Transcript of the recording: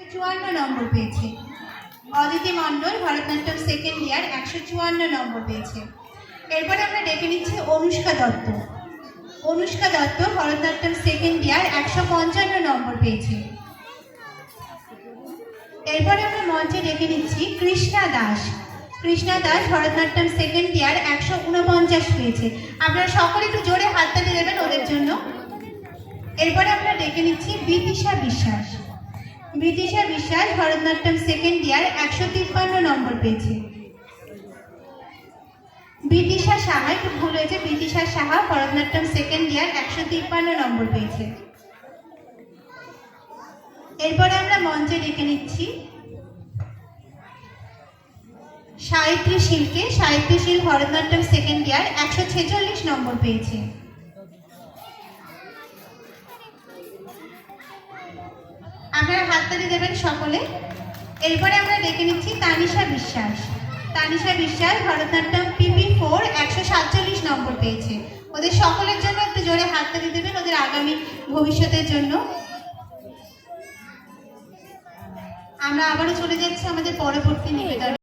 154 নম্বর পেয়েছে। অদিতি মণ্ডল Bharatanatyam second year 154 নম্বর পেয়েছে। এরপরে আমরা ডেকে নিচ্ছি অনুষ্কা দত্ত। অনুষ্কা দত্ত ভরতনাট্যম সেকেন্ড ইয়ার 155 নম্বর পেয়েছে। এরপরে আমরা মঞ্চে ডেকে নিচ্ছি কৃষ্ণা দাস। কৃষ্ণা দাস ভরতনাট্যম সেকেন্ড ইয়ার 149 পেয়েছে। আপনারা সকলে একটু জোরে হাততালি দেবেন ওদের জন্য। এরপরে আমরা ডেকে নিচ্ছি বিদিশা বিশ্বাস। বিদিশা বিশ্বাস ভরতনাট্যম সেকেন্ড ইয়ার 153 নম্বর পেয়েছে। বিদিশা সাহা, একটু ভুল হয়েছে, বিদিশা সাহা ভরতনাট্যম সেকেন্ড ইয়ার 153 নম্বর পেয়েছে। এরপরে আমরা মঞ্চে ডেকে নিচ্ছি সাহিত্রী শীলকে। সাহিত্রী শীল ভরতনাট্যম সেকেন্ড ইয়ার 146 নম্বর পেয়েছে। আপনারা হাততালি দেবেন সকলে। এরপরে আমরা ডেকে নিচ্ছি তানিশা বিশ্বাস। তানিশা বিশ্বাস ভরতনাট্যম PP4 147 নম্বর পেয়েছে। ওদের সকলের জন্য একটু জোরে হাততালি দেবেন ওদের আগামী ভবিষ্যতের জন্য। আমরা আবারও চলে যাচ্ছি আমাদের পরবর্তী নিবেদন।